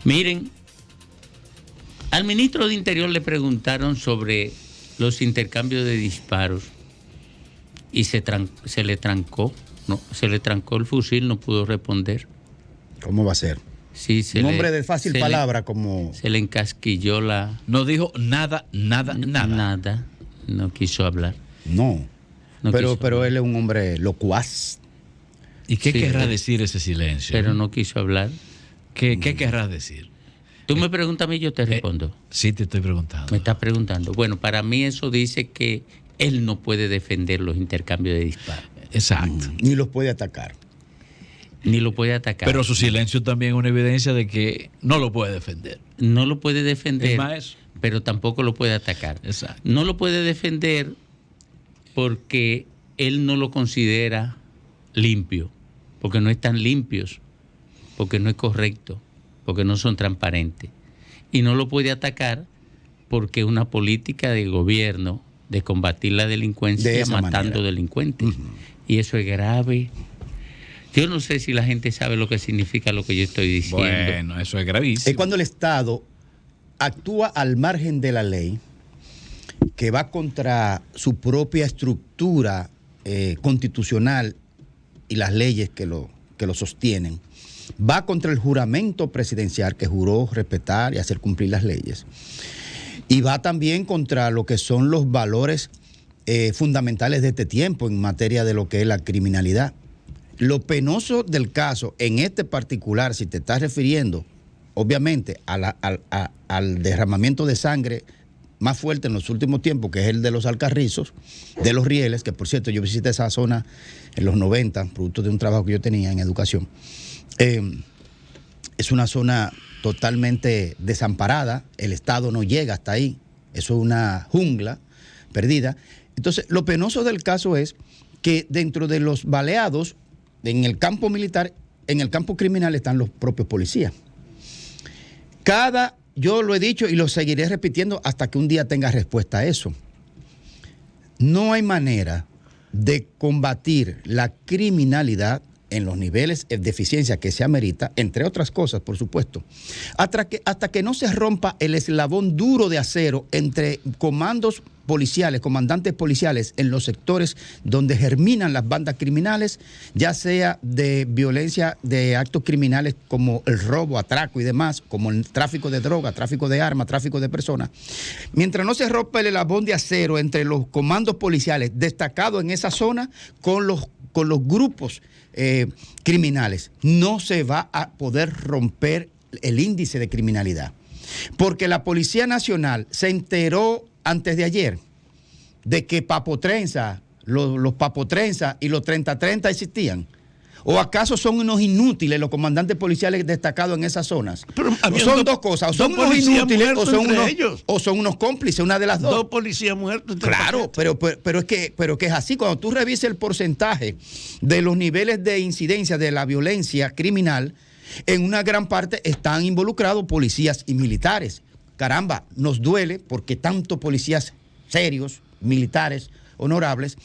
Miren, al ministro de Interior le preguntaron sobre los intercambios de disparos y se le trancó el fusil, no pudo responder. ¿Cómo va a ser? Sí, un hombre de fácil palabra como... Se le encasquilló la... No dijo nada. Nada, no quiso hablar. No pero él es un hombre locuaz. ¿Y qué querrá decir ese silencio? Pero no quiso hablar. ¿Qué querrá decir? Tú me preguntas a mí, yo te respondo. Sí, te estoy preguntando. Me estás preguntando. Bueno, para mí eso dice que él no puede defender los intercambios de disparos. Exacto. Ni los puede atacar. Ni lo puede atacar. Pero su silencio también es una evidencia de que no lo puede defender. No lo puede defender, es más eso, pero tampoco lo puede atacar. Exacto. No lo puede defender porque él no lo considera limpio, porque no están limpios, porque no es correcto, porque no son transparentes. Y no lo puede atacar porque es una política de gobierno de combatir la delincuencia matando delincuentes. Y eso es grave. Yo no sé si la gente sabe lo que significa lo que yo estoy diciendo. Bueno, eso es gravísimo. Es cuando el Estado actúa al margen de la ley, que va contra su propia estructura constitucional y las leyes que lo sostienen. Va contra el juramento presidencial que juró respetar y hacer cumplir las leyes. Y va también contra lo que son los valores fundamentales de este tiempo en materia de lo que es la criminalidad. Lo penoso del caso, en este particular, si te estás refiriendo, obviamente, al derramamiento de sangre más fuerte en los últimos tiempos, que es el de los Alcarrizos, de los Rieles, que por cierto yo visité esa zona en los 90, producto de un trabajo que yo tenía en educación. Es una zona totalmente desamparada, el Estado no llega hasta ahí, eso es una jungla perdida. Entonces, lo penoso del caso es que dentro de los baleados, en el campo militar, en el campo criminal están los propios policías. Yo lo he dicho y lo seguiré repitiendo hasta que un día tenga respuesta a eso. No hay manera de combatir la criminalidad en los niveles de eficiencia que se amerita, entre otras cosas, por supuesto, hasta que no se rompa el eslabón duro de acero entre comandos policiales, comandantes policiales en los sectores donde germinan las bandas criminales, ya sea de violencia, de actos criminales como el robo, atraco y demás, como el tráfico de droga, tráfico de armas, tráfico de personas. Mientras no se rompa el eslabón de acero entre los comandos policiales destacados en esa zona con los grupos criminales, no se va a poder romper el índice de criminalidad. Porque la Policía Nacional se enteró antes de ayer de que Papotrenza, los Papotrenza y los 3030 existían. ¿O acaso son unos inútiles los comandantes policiales destacados en esas zonas? Pero son dos cosas, o son unos inútiles o son unos cómplices, una de las dos. Dos policías muertos. Claro, pero es que es así. Cuando tú revisas el porcentaje de los niveles de incidencia de la violencia criminal, en una gran parte están involucrados policías y militares. Caramba, nos duele porque tanto policías serios, militares, honorables,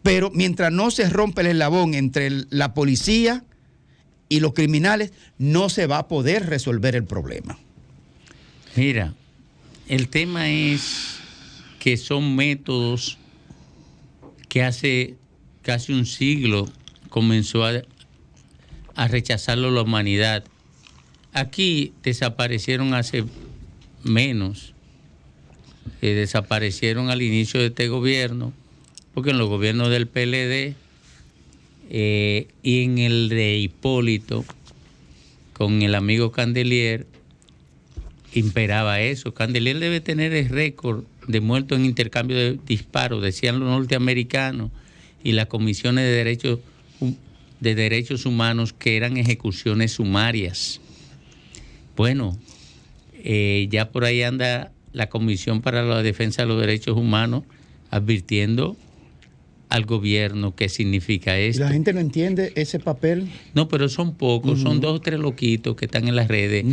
pero mientras no se rompe el eslabón entre la policía y los criminales, no se va a poder resolver el problema. Mira, el tema es que son métodos que hace casi un siglo comenzó a rechazarlo la humanidad. Aquí desaparecieron hace menos, desaparecieron al inicio de este gobierno, porque en los gobiernos del PLD y en el de Hipólito, con el amigo Candelier, imperaba eso. Candelier debe tener el récord de muertos en intercambio de disparos, decían los norteamericanos y las comisiones de derechos humanos, que eran ejecuciones sumarias. Bueno, ya por ahí anda la Comisión para la Defensa de los Derechos Humanos advirtiendo al gobierno qué significa esto. ¿La gente no entiende ese papel? No, pero son pocos, son 2 o 3 loquitos que están en las redes.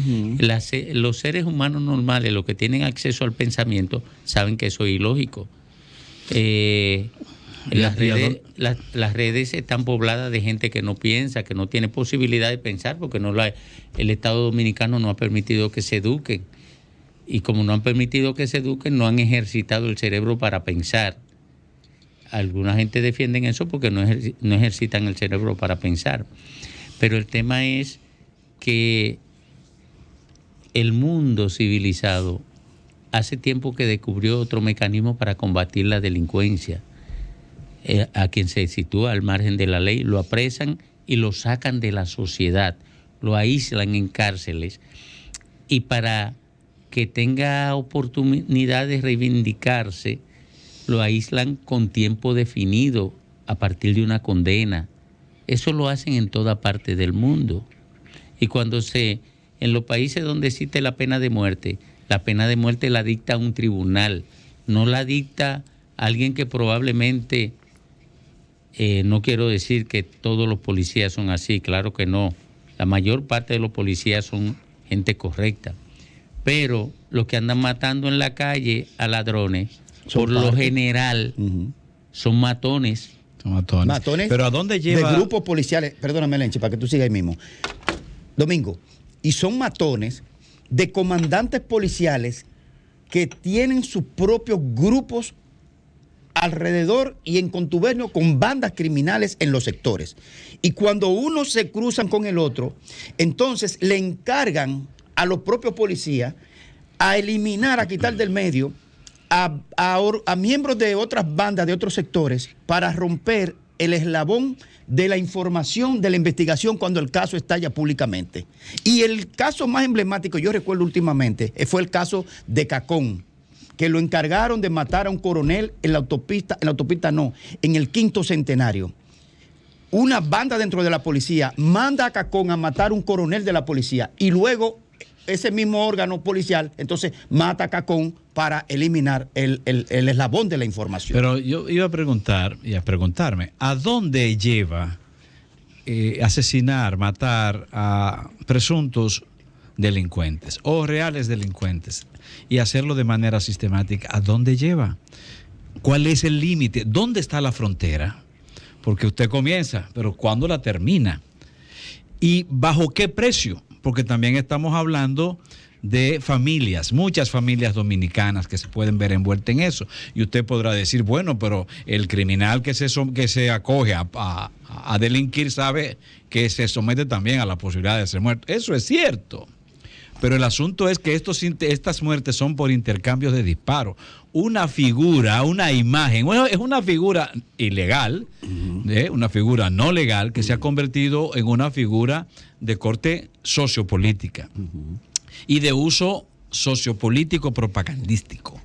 Los seres humanos normales, los que tienen acceso al pensamiento, saben que eso es ilógico. Las redes están pobladas de gente que no piensa, que no tiene posibilidad de pensar, porque el Estado Dominicano no ha permitido que se eduquen. Y como no han permitido que se eduquen, no han ejercitado el cerebro para pensar. Alguna gente defienden eso porque no ejercitan el cerebro para pensar. Pero el tema es que el mundo civilizado hace tiempo que descubrió otro mecanismo para combatir la delincuencia. A quien se sitúa al margen de la ley, lo apresan y lo sacan de la sociedad, lo aíslan en cárceles. Y para que tenga oportunidad de reivindicarse, lo aíslan con tiempo definido a partir de una condena. Eso lo hacen en toda parte del mundo. Y en los países donde existe la pena de muerte la dicta un tribunal, no la dicta alguien que probablemente, no quiero decir que todos los policías son así, claro que no. La mayor parte de los policías son gente correcta. Pero los que andan matando en la calle a ladrones, por lo general, son matones. Matones. Pero ¿a dónde lleva? De grupos policiales, perdóname, Lenchi, para que tú sigas ahí mismo. Domingo, y son matones de comandantes policiales que tienen sus propios grupos alrededor y en contubernio con bandas criminales en los sectores. Y cuando unos se cruzan con el otro, entonces le encargan a los propios policías a eliminar, a quitar del medio a miembros de otras bandas, de otros sectores, para romper el eslabón de la información, de la investigación cuando el caso estalla públicamente. Y el caso más emblemático, yo recuerdo últimamente, fue el caso de Cacón, que lo encargaron de matar a un coronel en el 5º centenario. Una banda dentro de la policía manda a Cacón a matar a un coronel de la policía y luego ese mismo órgano policial entonces mata a Cacón para eliminar el eslabón de la información. Pero yo iba a preguntarme, ¿a dónde lleva asesinar, matar a presuntos delincuentes o reales delincuentes y hacerlo de manera sistemática? ¿A dónde lleva? ¿Cuál es el límite? ¿Dónde está la frontera? Porque usted comienza, pero ¿cuándo la termina? ¿Y bajo qué precio? Porque también estamos hablando de familias, muchas familias dominicanas que se pueden ver envueltas en eso. Y usted podrá decir, bueno, pero el criminal que se acoge a delinquir sabe que se somete también a la posibilidad de ser muerto. Eso es cierto. Pero el asunto es que estas muertes son por intercambios de disparos. Una figura, una imagen, bueno, es una figura ilegal, una figura no legal que se ha convertido en una figura de corte sociopolítica y de uso sociopolítico propagandístico.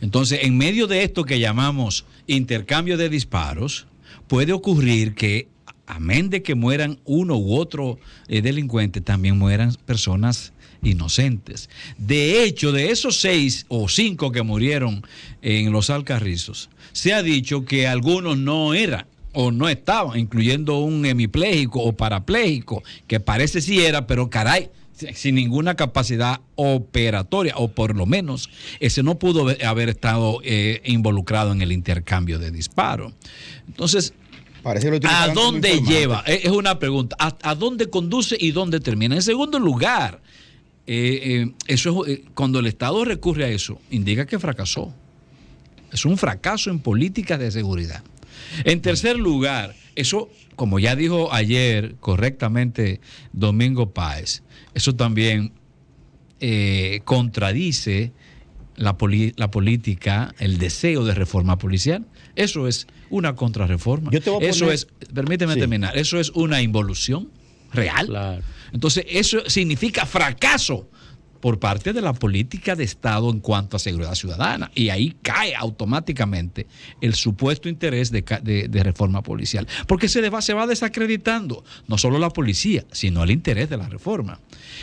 Entonces, en medio de esto que llamamos intercambio de disparos, puede ocurrir que, amén de que mueran uno u otro delincuente, también mueran personas inocentes. De hecho, de esos 6 o 5 que murieron en los Alcarrizos, se ha dicho que algunos no eran o no estaban, incluyendo un hemipléjico o parapléjico, que parece sí era, pero caray, sin ninguna capacidad operatoria, o por lo menos ese no pudo haber estado involucrado en el intercambio de disparos. Entonces, ¿a dónde lleva? Es una pregunta. ¿A dónde conduce y dónde termina? En segundo lugar, cuando el Estado recurre a eso, indica que fracasó. Es un fracaso en políticas de seguridad. En tercer lugar, eso, como ya dijo ayer correctamente Domingo Páez, eso también contradice la política, el deseo de reforma policial. Eso es una contrarreforma. Permíteme terminar, eso es una involución real. Claro. Entonces, eso significa fracaso por parte de la política de Estado en cuanto a seguridad ciudadana. Y ahí cae automáticamente el supuesto interés de reforma policial. Porque se va desacreditando no solo la policía, sino el interés de la reforma.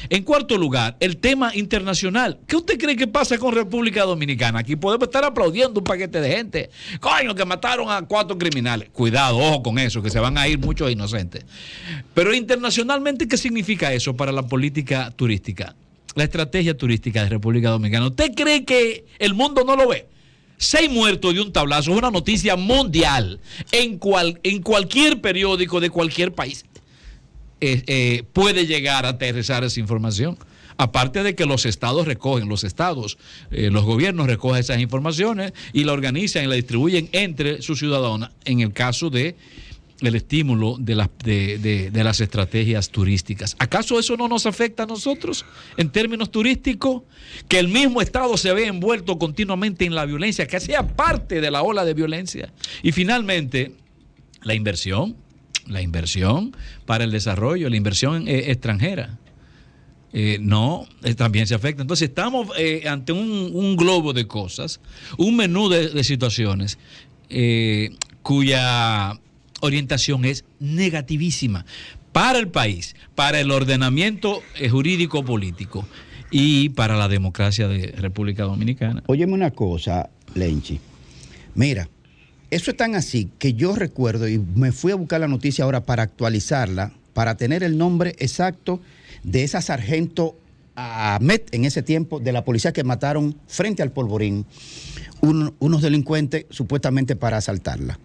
En cuarto lugar, el tema internacional. ¿Qué usted cree que pasa con República Dominicana? Aquí podemos estar aplaudiendo un paquete de gente. Coño, que mataron a 4 criminales. Cuidado, ojo con eso, que se van a ir muchos inocentes. Pero internacionalmente, ¿qué significa eso para la política turística? La estrategia turística de República Dominicana. ¿Usted cree que el mundo no lo ve? 6 muertos de un tablazo es una noticia mundial. En cualquier periódico de cualquier país puede llegar a aterrizar esa información. Aparte de que los estados recogen, los gobiernos recogen esas informaciones y la organizan y la distribuyen entre sus ciudadanos en el caso de el estímulo de las estrategias turísticas. ¿Acaso eso no nos afecta a nosotros en términos turísticos? Que el mismo Estado se ve envuelto continuamente en la violencia, que sea parte de la ola de violencia. Y finalmente, la inversión para el desarrollo, la inversión extranjera. También se afecta. Entonces estamos ante un globo de cosas, un menú de situaciones cuya orientación es negativísima para el país, para el ordenamiento jurídico político y para la democracia de República Dominicana. Óyeme una cosa, Lenchi. Mira, eso es tan así que yo recuerdo, y me fui a buscar la noticia ahora para actualizarla, para tener el nombre exacto de esa sargento Ahmed en ese tiempo, de la policía que mataron frente al Polvorín unos delincuentes supuestamente para asaltarla.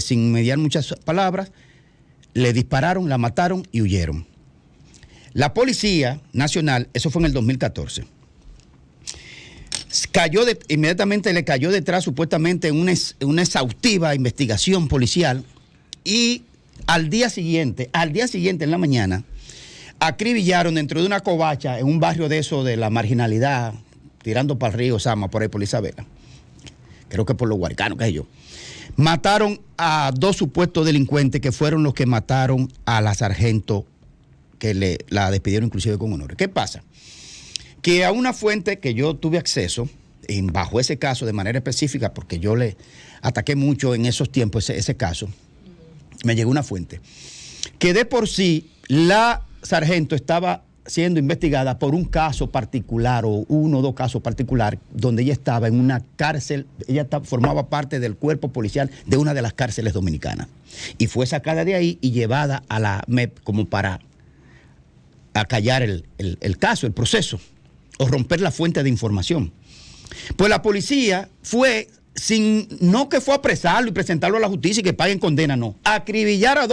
Sin mediar muchas palabras, le dispararon, la mataron y huyeron. La Policía Nacional, eso fue en el 2014, inmediatamente le cayó detrás supuestamente una exhaustiva investigación policial y al día siguiente en la mañana, acribillaron dentro de una covacha en un barrio de eso de la marginalidad, tirando para el río Sama, por ahí por Isabela. Creo que por los Guaricanos, qué sé yo. Mataron a 2 supuestos delincuentes que fueron los que mataron a la sargento que la despidieron inclusive con honores. ¿Qué pasa? Que a una fuente que yo tuve acceso, bajo ese caso de manera específica, porque yo le ataqué mucho en esos tiempos ese caso, me llegó una fuente que de por sí la sargento estaba siendo investigada por un caso particular o 1 o 2 casos particulares donde ella estaba en una cárcel, formaba parte del cuerpo policial de una de las cárceles dominicanas y fue sacada de ahí y llevada a la MEP como para acallar el caso, el proceso o romper la fuente de información. Pues la policía fue, no que fue a apresarlo y presentarlo a la justicia y que paguen condena, no, acribillar a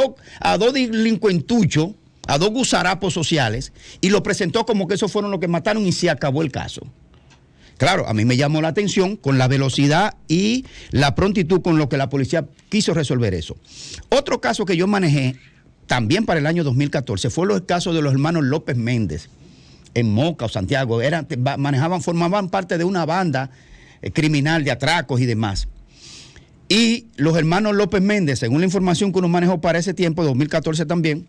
dos delincuentuchos, a 2 gusarapos sociales, y lo presentó como que esos fueron los que mataron y se acabó el caso. Claro, a mí me llamó la atención con la velocidad y la prontitud con lo que la policía quiso resolver eso. Otro caso que yo manejé, también para el año 2014, fue el caso de los hermanos López Méndez, en Moca o Santiago. Formaban parte de una banda criminal de atracos y demás. Y los hermanos López Méndez, según la información que uno manejó para ese tiempo, 2014 también,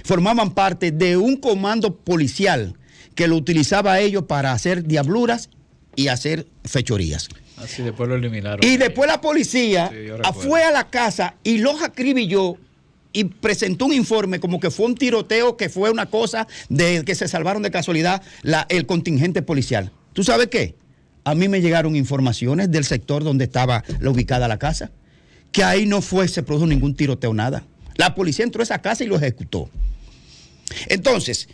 formaban parte de un comando policial que lo utilizaba a ellos para hacer diabluras y hacer fechorías. Así después lo eliminaron. Y después la policía fue a la casa y los acribilló y presentó un informe como que fue un tiroteo, que fue una cosa de que se salvaron de casualidad el contingente policial. ¿Tú sabes qué? A mí me llegaron informaciones del sector donde estaba ubicada la casa, que ahí se produjo ningún tiroteo, nada. La policía entró a esa casa y lo ejecutó. Entonces,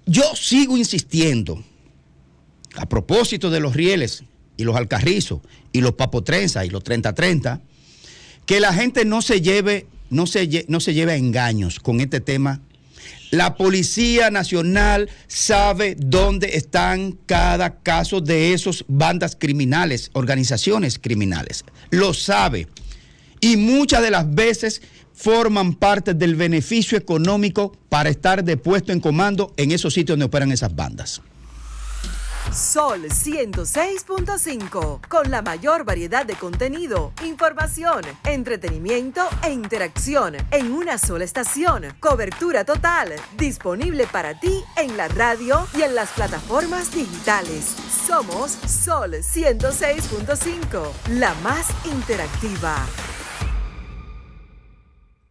yo sigo insistiendo, a propósito de los rieles y los alcarrizos y los papotrenzas y los 30-30, que la gente no se lleve a engaños con este tema. La Policía Nacional sabe dónde están cada caso de esos bandas criminales, organizaciones criminales. Lo sabe. Y muchas de las veces forman parte del beneficio económico para estar de puesto en comando en esos sitios donde operan esas bandas. Sol 106.5, con la mayor variedad de contenido, información, entretenimiento e interacción en una sola estación. Cobertura total, disponible para ti en la radio y en las plataformas digitales. Somos Sol 106.5, la más interactiva.